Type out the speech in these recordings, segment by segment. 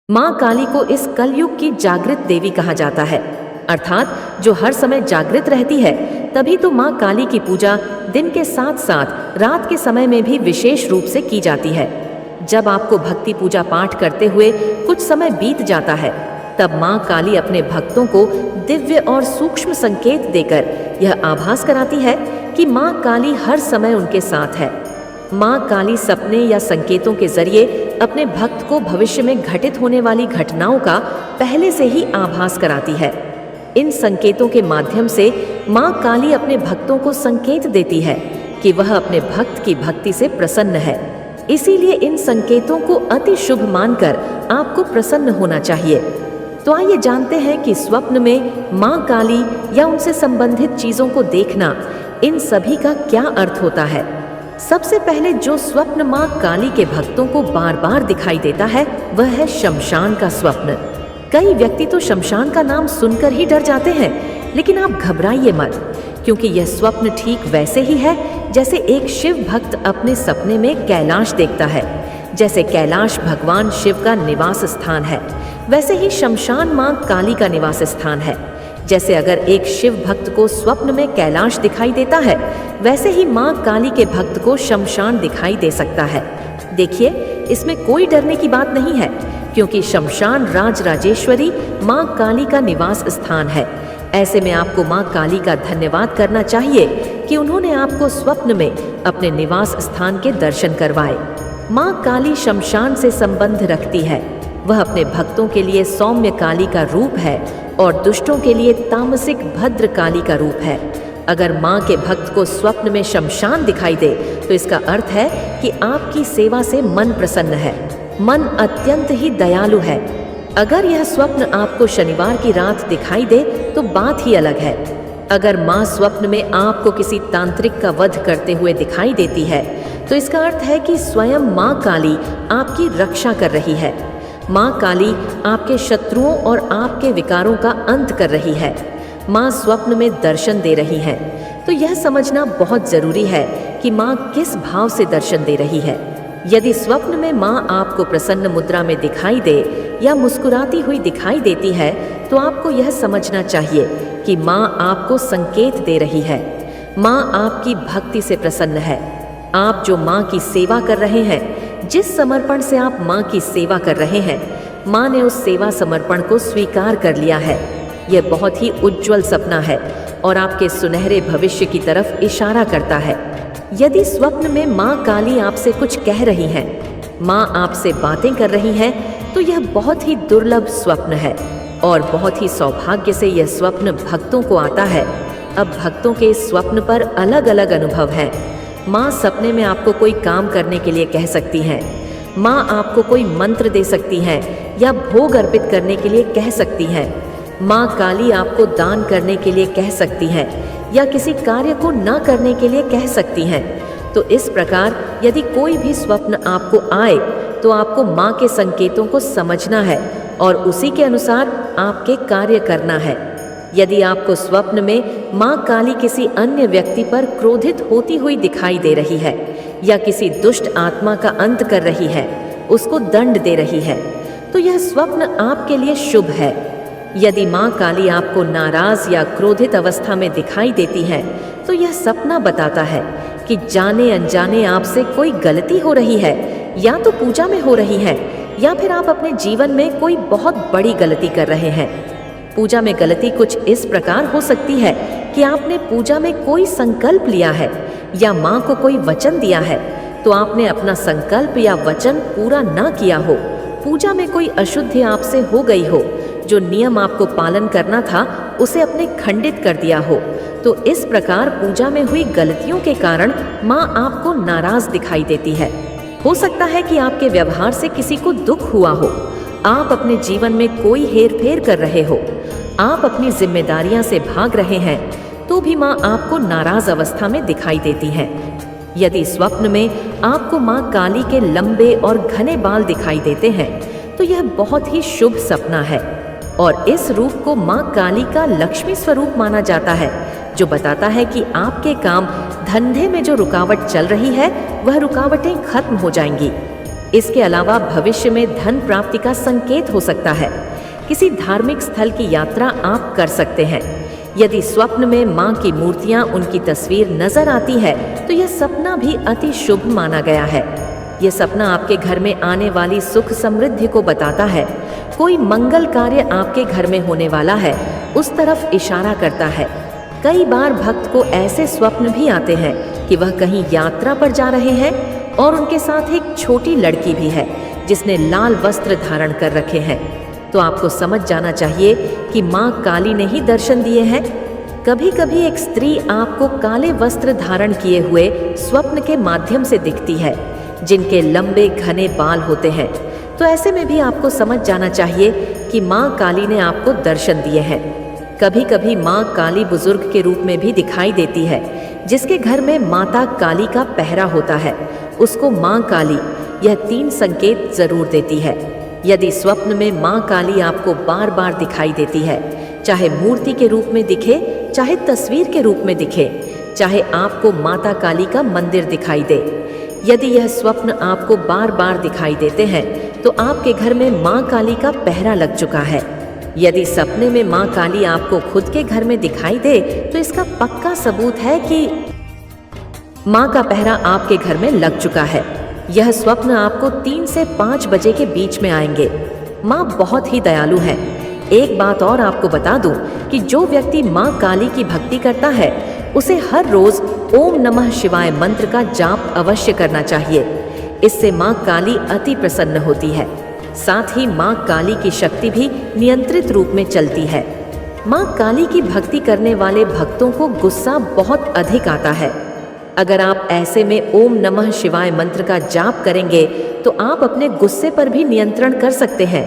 माँ काली को इस कलयुग की जागृत देवी कहा जाता है, अर्थात जो हर समय जागृत रहती है। तभी तो माँ काली की पूजा दिन के साथ साथ रात के समय में भी विशेष रूप से की जाती है। जब आपको भक्ति पूजा पाठ करते हुए कुछ समय बीत जाता है, तब माँ काली अपने भक्तों को दिव्य और सूक्ष्म संकेत देकर यह आभास कराती है कि माँ काली हर समय उनके साथ है। माँ काली सपने या संकेतों के जरिए अपने भक्त को भविष्य में घटित होने वाली घटनाओं का पहले से ही आभास कराती है। इन संकेतों के माध्यम से माँ काली अपने भक्तों को संकेत देती है कि वह अपने भक्त की भक्ति से प्रसन्न है। इसीलिए इन संकेतों को अति शुभ मानकर आपको प्रसन्न होना चाहिए। तो आइए जानते हैं कि स्वप्न में माँ काली या उनसे संबंधित चीजों को देखना, इन सभी का क्या अर्थ होता है। सबसे पहले जो स्वप्न माँ काली के भक्तों को बार बार दिखाई देता है, वह है शमशान का स्वप्न। कई व्यक्ति तो शमशान का नाम सुनकर ही डर जाते हैं, लेकिन आप घबराइए मत, क्योंकि यह स्वप्न ठीक वैसे ही है जैसे एक शिव भक्त अपने सपने में कैलाश देखता है। जैसे कैलाश भगवान शिव का निवास स्थान है, वैसे ही शमशान माँ काली का निवास स्थान है। जैसे अगर एक शिव भक्त को स्वप्न में कैलाश दिखाई देता है, वैसे ही माँ काली के भक्त को शमशान दिखाई दे सकता है। देखिए, इसमें कोई डरने की बात नहीं है, क्योंकि शमशान राजराजेश्वरी माँ काली का निवास स्थान है। ऐसे में आपको माँ काली का धन्यवाद करना चाहिए कि उन्होंने आपको स्वप्न में अपने निवास स्थान के दर्शन करवाए। माँ काली शमशान से संबंध रखती है। वह अपने भक्तों के लिए सौम्य काली का रूप है और दुष्टों के लिए तामसिक भद्र काली का रूप है। अगर माँ के भक्त को स्वप्न में शमशान दिखाई दे, तो इसका अर्थ है कि आपकी सेवा से मन प्रसन्न है, मन अत्यंत ही दयालु है। अगर यह स्वप्न आपको शनिवार की रात दिखाई दे तो बात ही अलग है। अगर माँ स्वप्न में आपको किसी तांत्रिक का वध करते हुए दिखाई देती है, तो इसका अर्थ है कि स्वयं माँ काली आपकी रक्षा कर रही है। माँ काली आपके शत्रुओं और आपके विकारों का अंत कर रही है। माँ स्वप्न में दर्शन दे रही है, तो यह समझना बहुत जरूरी है कि माँ किस भाव से दर्शन दे रही है। यदि स्वप्न में माँ आपको प्रसन्न मुद्रा में दिखाई दे या मुस्कुराती हुई दिखाई देती है, तो आपको यह समझना चाहिए कि माँ आपको संकेत दे रही है। माँ आपकी भक्ति से प्रसन्न है। आप जो माँ की सेवा कर रहे हैं, जिस समर्पण से आप माँ की सेवा कर रहे हैं, माँ ने उस सेवा समर्पण को स्वीकार कर लिया है। यह बहुत ही उज्जवल सपना है और आपके सुनहरे भविष्य की तरफ इशारा करता है। यदि स्वप्न में माँ काली आपसे कुछ कह रही हैं, माँ आपसे बातें कर रही हैं, तो यह बहुत ही दुर्लभ स्वप्न है और बहुत ही सौभाग्य से यह स्वप्न भक्तों को आता है। अब भक्तों के इस स्वप्न पर अलग अलग अनुभव हैं। माँ सपने में आपको कोई काम करने के लिए कह सकती हैं। माँ आपको कोई मंत्र दे सकती हैं या भोग अर्पित करने के लिए कह सकती हैं। माँ काली आपको दान करने के लिए कह सकती हैं या किसी कार्य को न करने के लिए कह सकती हैं। तो इस प्रकार यदि कोई भी स्वप्न आपको आए, तो आपको माँ के संकेतों को समझना है और उसी के अनुसार आपके कार्य करना है। यदि आपको स्वप्न में माँ काली किसी अन्य व्यक्ति पर क्रोधित होती हुई दिखाई दे रही है या किसी दुष्ट आत्मा का अंत कर रही है, उसको दंड दे रही है, तो यह स्वप्न आपके लिए शुभ है। यदि माँ काली आपको नाराज या क्रोधित अवस्था में दिखाई देती है, तो यह सपना बताता है कि जाने अनजाने आपसे कोई गलती हो रही है, या तो पूजा में हो रही है या फिर आप अपने जीवन में कोई बहुत बड़ी गलती कर रहे हैं। पूजा में गलती कुछ इस प्रकार हो सकती है कि आपने पूजा में कोई संकल्प लिया है या माँ को कोई वचन दिया है, तो आपने अपना संकल्प या वचन पूरा न किया हो। पूजा में कोई अशुद्धि आपसे हो गई हो, जो नियम आपको पालन करना था उसे अपने खंडित कर दिया हो। तो इस प्रकार पूजा में हुई गलतियों के कारण माँ आपको नाराज दिखाई देती है। हो सकता है कि आपके व्यवहार से किसी को दुख हुआ हो, आप अपने जीवन में कोई हेरफेर कर रहे हो, आप अपनी जिम्मेदारियां से भाग रहे हैं, तो भी माँ आपको नाराज अवस्था में दिखाई देती है। यदि स्वप्न में आपको माँ काली के लंबे और घने बाल दिखाई देते हैं, तो यह बहुत ही शुभ सपना है और इस रूप को माँ काली का लक्ष्मी स्वरूप माना जाता है, जो बताता है कि आपके काम धंधे में जो रुकावट चल रही है, वह रुकावटें खत्म हो जाएंगी। इसके अलावा भविष्य में धन प्राप्ति का संकेत हो सकता है। किसी धार्मिक स्थल की यात्रा आप कर सकते हैं। यदि स्वप्न में मां की मूर्तियां, उनकी तस्वीर नजर आती है तो यह सपना भी अति शुभ माना गया है। यह सपना आपके घर में आने वाली सुख समृद्धि को बताता है। कोई मंगल कार्य आपके घर में होने वाला है, उस तरफ इशारा करता है। कई बार भक्त को ऐसे स्वप्न भी आते हैं कि वह कहीं यात्रा पर जा रहे हैं और उनके साथ एक छोटी लड़की भी है जिसने लाल वस्त्र धारण कर रखे हैं। तो आपको समझ जाना चाहिए कि मां काली ने ही दर्शन दिए हैं। कभी कभी एक स्त्री आपको काले वस्त्र धारण किए हुए स्वप्न के माध्यम से दिखती है, जिनके लंबे घने बाल होते हैं। तो ऐसे में भी आपको समझ जाना चाहिए कि मां काली ने आपको दर्शन दिए हैं। कभी कभी मां काली बुजुर्ग के रूप में भी दिखाई देती है। जिसके घर में माता काली का पहरा होता है उसको मां काली यह 3 संकेत जरूर देती है। यदि स्वप्न में मां काली आपको बार बार दिखाई देती है, चाहे मूर्ति के रूप में दिखे, चाहे तस्वीर के रूप में दिखे, चाहे आपको माता काली का मंदिर दिखाई दे, यदि यह स्वप्न आपको बार बार दिखाई देते हैं तो आपके घर में मां काली का पहरा लग चुका है। यदि सपने में मां काली आपको खुद के घर में दिखाई दे तो इसका पक्का सबूत है कि मां का पहरा आपके घर में लग चुका है। यह स्वप्न आपको 3 से 5 बजे के बीच में आएंगे। मां बहुत ही दयालु है। एक बात और आपको बता दूं कि जो व्यक्ति मां काली की भक्ति करता है उसे हर रोज ओम नमः शिवाय मंत्र का जाप अवश्य करना चाहिए। इससे मां काली अति प्रसन्न होती है। साथ ही मां काली की शक्ति भी नियंत्रित रूप में चलती है। मां काली की भक्ति करने वाले भक्तों को गुस्सा बहुत अधिक आता है। अगर आप ऐसे में ओम नमः शिवाय मंत्र का जाप करेंगे तो आप अपने गुस्से पर भी नियंत्रण कर सकते हैं।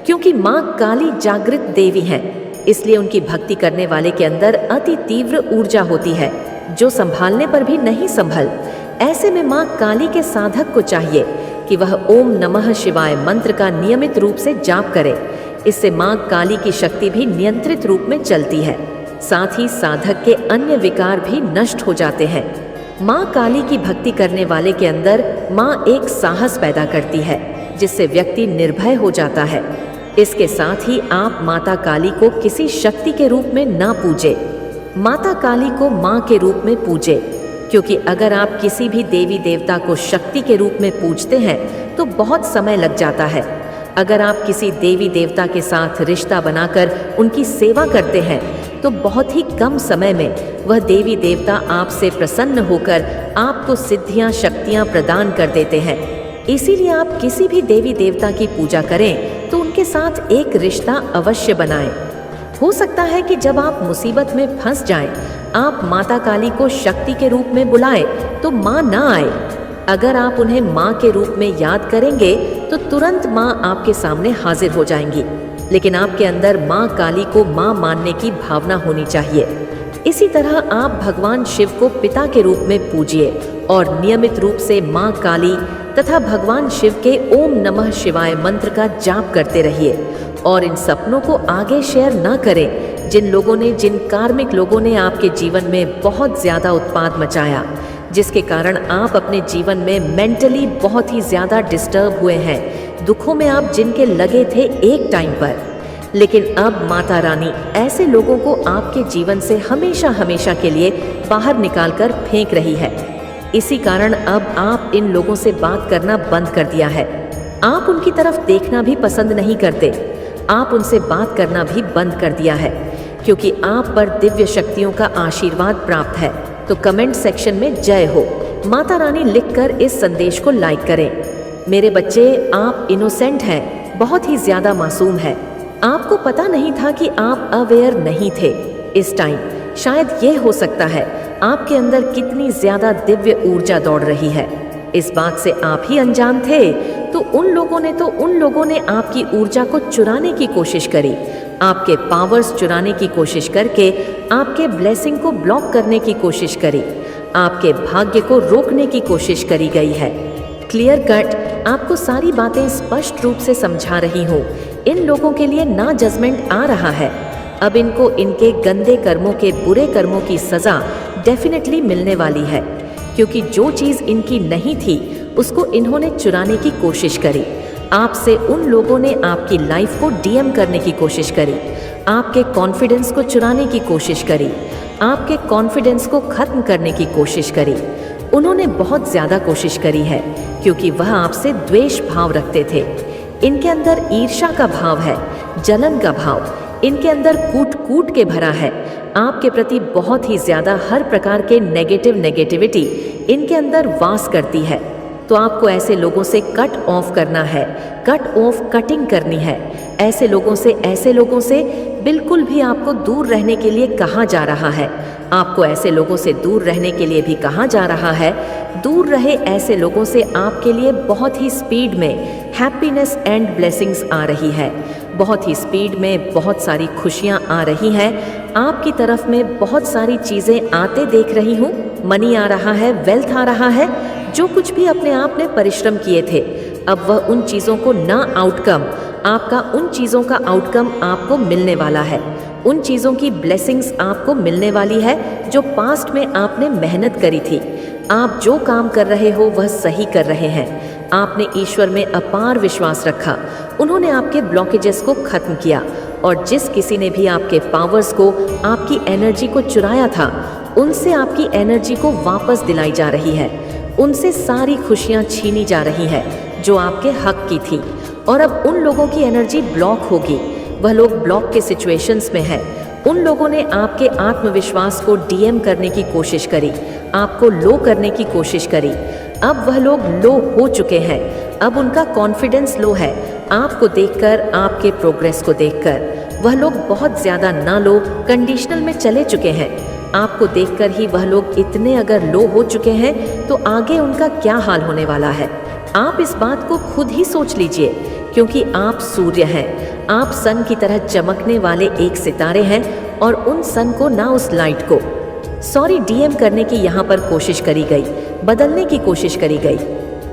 क्योंकि मां काली जागृत देवी हैं, इसलिए उनकी भक्ति करने वाले के अंदर अति तीव्र ऊर्जा होती है जो संभालने पर भी नहीं संभल। ऐसे में मां काली के साधक को चाहिए कि वह ओम नमः शिवाय मंत्र का नियमित रूप से जाप करे। इससे मां काली की शक्ति भी नियंत्रित रूप में चलती है। साथ ही साधक के अन्य विकार भी नष्ट हो जाते हैं। मां काली की भक्ति करने वाले के अंदर मां एक साहस पैदा करती है जिससे व्यक्ति निर्भय हो जाता है। इसके साथ ही आप माता काली को किसी शक्ति के रूप में ना पूजे, माता काली को मां के रूप में पूजे। क्योंकि अगर आप किसी भी देवी देवता को शक्ति के रूप में पूजते हैं तो बहुत समय लग जाता है। अगर आप किसी देवी देवता के साथ रिश्ता बनाकर उनकी सेवा करते हैं तो बहुत ही कम समय में वह देवी देवता आपसे प्रसन्न होकर आपको सिद्धियां शक्तियां प्रदान कर देते हैं। इसीलिए आप किसी भी देवी देवता की पूजा करें तो उनके साथ एक रिश्ता अवश्य बनाएं। हो सकता है कि जब आप मुसीबत में फंस जाएं, आप माता काली को शक्ति के रूप में बुलाएं तो मां ना आए। अगर आप उन्हें मां के रूप में याद करेंगे तो तुरंत मां आपके सामने हाजिर हो जाएंगी। लेकिन आपके अंदर मां काली को मां मानने की भावना होनी चाहिए। इसी तरह आप भगवान शिव को पिता के रूप में पूजिए और नियमित रूप से मां काली तथा भगवान शिव के ओम नमः शिवाय मंत्र का जाप करते रहिए। और इन सपनों को आगे शेयर न करें जिन कार्मिक लोगों ने आपके जीवन में बहुत ज्यादा उत्पात मचाया, जिसके कारण आप अपने जीवन में मेंटली बहुत ही ज्यादा डिस्टर्ब हुए हैं। दुखों में आप जिनके लगे थे एक टाइम पर, लेकिन अब माता रानी ऐसे लोगों को आपके जीवन से हमेशा हमेशा के लिए बाहर निकालकर फेंक रही है। इसी कारण अब आप इन लोगों से बात करना बंद कर दिया है। आप उनकी तरफ देखना भी पसंद नहीं करते। आप उनसे बात करना भी बंद कर दिया है क्योंकि आप पर दिव्य शक्तियों का आशीर्वाद प्राप्त है। तो कमेंट सेक्शन में जय हो माता रानी लिखकर इस संदेश को लाइक करें। मेरे बच्चे, आप इनोसेंट हैं, बहुत ही ज्यादा मासूम है। आपको पता नहीं था कि आप अवेयर नहीं थे इस टाइम। शायद ये हो सकता है आपके अंदर कितनी ज्यादा दिव्य ऊर्जा दौड़ रही है। इस बात से आप ही अनजान थे। तो उन लोगों ने आपकी ऊर्जा को चुराने की कोशिश करी, आपके पावर्स चुराने की कोशिश करके आपके ब्लेसिंग को ब्लॉक करने की कोशिश करी, आपके भाग्य को रोकने की कोशिश करी गई है। क्लियर कट आपको सारी बातें स्पष्ट रूप से समझा रही हूँ। इन लोगों के लिए ना जजमेंट आ रहा है। अब इनको इनके गंदे कर्मों के बुरे कर्मों की सजा डेफिनेटली मिलने वाली है, क्योंकि जो चीज़ इनकी नहीं थी उसको इन्होंने चुराने की कोशिश करी। आपसे उन लोगों ने आपकी लाइफ को डीएम करने की कोशिश करी, आपके कॉन्फिडेंस को चुराने की कोशिश करी, आपके कॉन्फिडेंस को खत्म करने की कोशिश करी। उन्होंने बहुत ज़्यादा कोशिश करी है क्योंकि वह आपसे द्वेष भाव रखते थे। इनके अंदर ईर्ष्या का भाव है, जलन का भाव इनके अंदर कूट कूट के भरा है। आपके प्रति बहुत ही ज़्यादा हर प्रकार के नेगेटिविटी इनके अंदर वास करती है। तो आपको ऐसे लोगों से कट ऑफ करना है, कटिंग करनी है। ऐसे लोगों से बिल्कुल भी आपको दूर रहने के लिए कहा जा रहा है। आपको ऐसे लोगों से दूर रहने के लिए भी कहा जा रहा है। दूर रहे ऐसे लोगों से, आपके लिए बहुत ही स्पीड में हैप्पीनेस एंड ब्लेसिंग्स आ रही है। बहुत ही स्पीड में बहुत सारी खुशियाँ आ रही हैं। आपकी तरफ में बहुत सारी चीज़ें आते देख रही हूँ। मनी आ रहा है, वेल्थ आ रहा है। जो कुछ भी अपने आप ने परिश्रम किए थे, अब वह उन चीज़ों को उन चीज़ों का आउटकम आपको मिलने वाला है। उन चीज़ों की ब्लेसिंग्स आपको मिलने वाली है जो पास्ट में आपने मेहनत करी थी। आप जो काम कर रहे हो वह सही कर रहे हैं। आपने ईश्वर में अपार विश्वास रखा। उन्होंने आपके ब्लॉकेजेस को खत्म किया और जिस किसी ने भी आपके पावर्स को, आपकी एनर्जी को चुराया था, उनसे आपकी एनर्जी को वापस दिलाई जा रही है। उनसे सारी खुशियाँ छीनी जा रही है जो आपके हक की थी। और अब उन लोगों की एनर्जी ब्लॉक होगी। वह लोग ब्लॉक के सिचुएशंस में हैं। उन लोगों ने आपके आत्मविश्वास को डीएम करने की कोशिश करी, आपको लो करने की कोशिश करी। अब वह लोग लो हो चुके हैं। अब उनका कॉन्फिडेंस लो है। आपको देखकर, आपके प्रोग्रेस को देखकर वह लोग बहुत ज़्यादा ना लो कंडीशनल में चले चुके हैं। आपको देखकर ही वह लोग इतने अगर लो हो चुके हैं तो आगे उनका क्या हाल होने वाला है। आप इस बात को खुद ही सोच लीजिए, क्योंकि आप सूर्य हैं। आप सन की तरह चमकने वाले एक सितारे हैं और उन सन को ना उस लाइट को डीएम करने की यहाँ पर कोशिश करी गई, बदलने की कोशिश करी गई।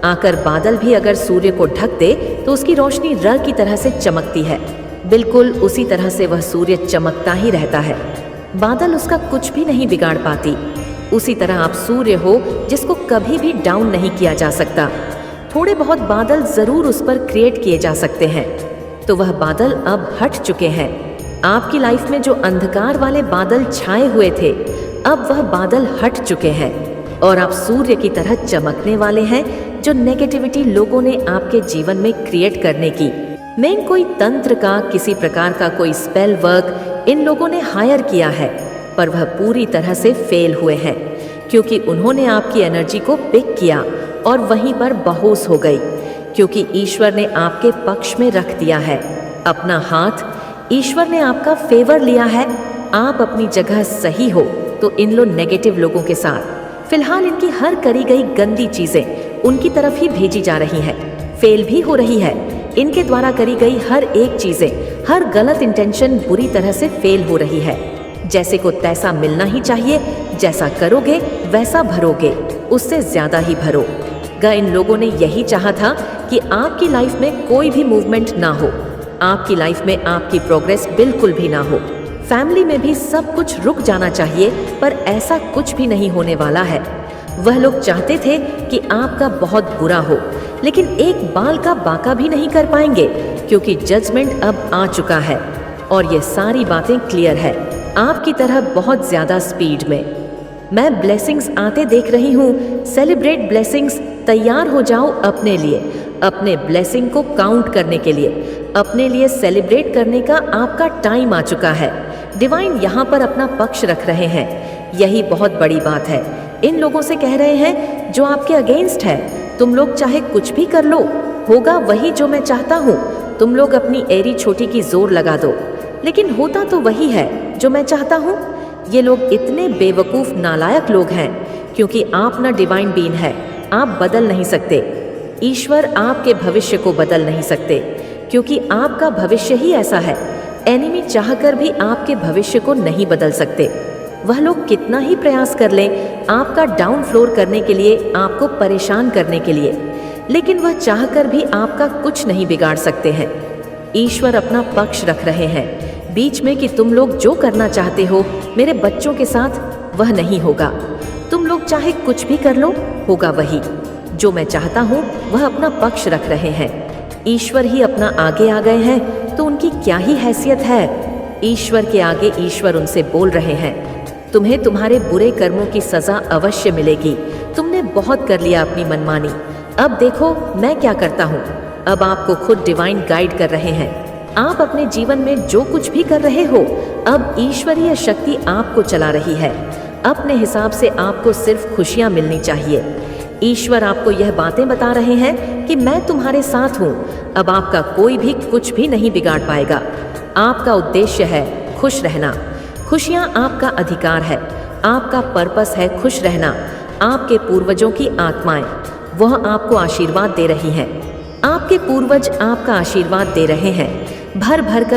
आकर बादल भी अगर सूर्य को ढक दे तो उसकी रोशनी र की तरह से चमकती है। बिल्कुल उसी तरह से वह सूर्य चमकता ही रहता है। बादल उसका कुछ भी नहीं बिगाड़ पाती। उसी तरह आप सूर्य हो जिसको कभी भी डाउन नहीं किया जा सकता। थोड़े बहुत बादल ज़रूर उस पर क्रिएट किए जा सकते हैं, तो वह बादल अब हट चुके हैं। आपकी लाइफ में जो अंधकार वाले बादल छाए हुए थे, अब वह बादल हट चुके हैं और आप सूर्य की तरह चमकने वाले हैं। जो नेगेटिविटी लोगों ने आपके जीवन में क्रिएट करने की, मैं कोई तंत्र का, किसी प्रकार का कोई स्पेल वर्क इन लोगों ने हायर किया है, पर वह पूरी तरह से फेल हुए हैं, क्योंकि उन्होंने आपकी एनर्जी को पिक किया और वहीं पर बेहोश हो गई। क्योंकि ईश्वर ने आपके पक्ष में रख दिया है अपना हाथ, ईश्वर ने आपका फेवर लिया है। आप अपनी जगह सही हो तो इन नेगेटिव लोगों के साथ फिलहाल इनकी हर करी गई गंदी चीजें उनकी तरफ ही भेजी जा रही हैं, फेल भी हो रही है। इनके द्वारा करी गई हर एक चीजें, हर गलत इंटेंशन बुरी तरह से फेल हो रही है। जैसे को तैसा मिलना ही चाहिए, जैसा करोगे वैसा भरोगे, उससे ज्यादा ही भरो। इन लोगों ने यही चाहा था कि आपकी लाइफ में कोई भी मूवमेंट ना हो, आपकी लाइफ में आपकी प्रोग्रेस बिल्कुल भी ना हो। फैमिली में भी सब कुछ रुक जाना चाहिए, पर ऐसा कुछ भी नहीं होने वाला है। वह लोग चाहते थे कि आपका बहुत बुरा हो, लेकिन एक बाल का बाका भी नहीं कर पाएंगे, क्योंकि जजमेंट अब आ चुका है और ये सारी बातें क्लियर है आपकी तरह बहुत ज्यादा स्पीड में। मैं ब्लेसिंग्स आते देख रही हूँ। सेलिब्रेट ब्लेसिंग्स, तैयार हो जाओ अपने लिए, अपने ब्लेसिंग को काउंट करने के लिए, अपने लिए सेलिब्रेट करने का आपका टाइम आ चुका है। डिवाइन यहाँ पर अपना पक्ष रख रहे हैं, यही बहुत बड़ी बात है। इन लोगों से कह रहे हैं जो आपके अगेंस्ट है, तुम लोग चाहे कुछ भी कर लो, होगा वही जो मैं चाहता हूँ। तुम लोग अपनी एरी छोटी की जोर लगा दो, लेकिन होता तो वही है जो मैं चाहता हूँ। ये लोग इतने बेवकूफ़ नालायक लोग हैं, क्योंकि आप ना डिवाइन बीन है, आप बदल नहीं सकते। ईश्वर आपके भविष्य को बदल नहीं सकते, क्योंकि आपका भविष्य ही ऐसा है। एनिमी चाहकर भी आपके भविष्य को नहीं बदल सकते। वह लोग कितना ही प्रयास कर लें आपका डाउन फ्लोर करने के लिए, आपको परेशान करने के लिए, लेकिन वह चाहकर भी आपका कुछ नहीं बिगाड़ सकते हैं। ईश्वर अपना पक्ष रख रहे हैं बीच में कि तुम लोग जो करना चाहते हो मेरे बच्चों के साथ, वह नहीं होगा। तुम लोग चाहे कुछ भी कर लो, होगा वही। जो मैं चाहता हूँ वह अपना पक्ष रख रहे हैं। ईश्वर ही अपना आगे आ गए हैं तो उनकी क्या ही हैसियत है। ईश्वर के आगे ईश्वर उनसे बोल रहे हैं, तुम्हें तुम्हारे बुरे कर्मों की सजा अवश्य मिलेगी। तुमने बहुत कर लिया अपनी मनमानी, अब देखो मैं क्या करता हूँ। अब आपको खुद डिवाइन गाइड कर रहे हैं। आप अपने जीवन में जो कुछ भी कर रहे हो, अब ईश्वरीय शक्ति आपको चला रही है। अपने हिसाब से आपको सिर्फ खुशियाँ मिलनी चाहिए। ईश्वर आपको यह बातें बता रहे हैं कि मैं तुम्हारे साथ हूँ। अब आपका कोई भी कुछ भी नहीं बिगाड़ पाएगा। आपका उद्देश्य है खुश रहना। खुशियाँ आपका अधिकार है। आपका पर्पस है खुश रहना। आपके पूर्वजों की आत्माएं वह आपको आशीर्वाद दे रही हैं। आपके पूर्वज आपका आशीर्वाद दे रहे हैं। भर भर कर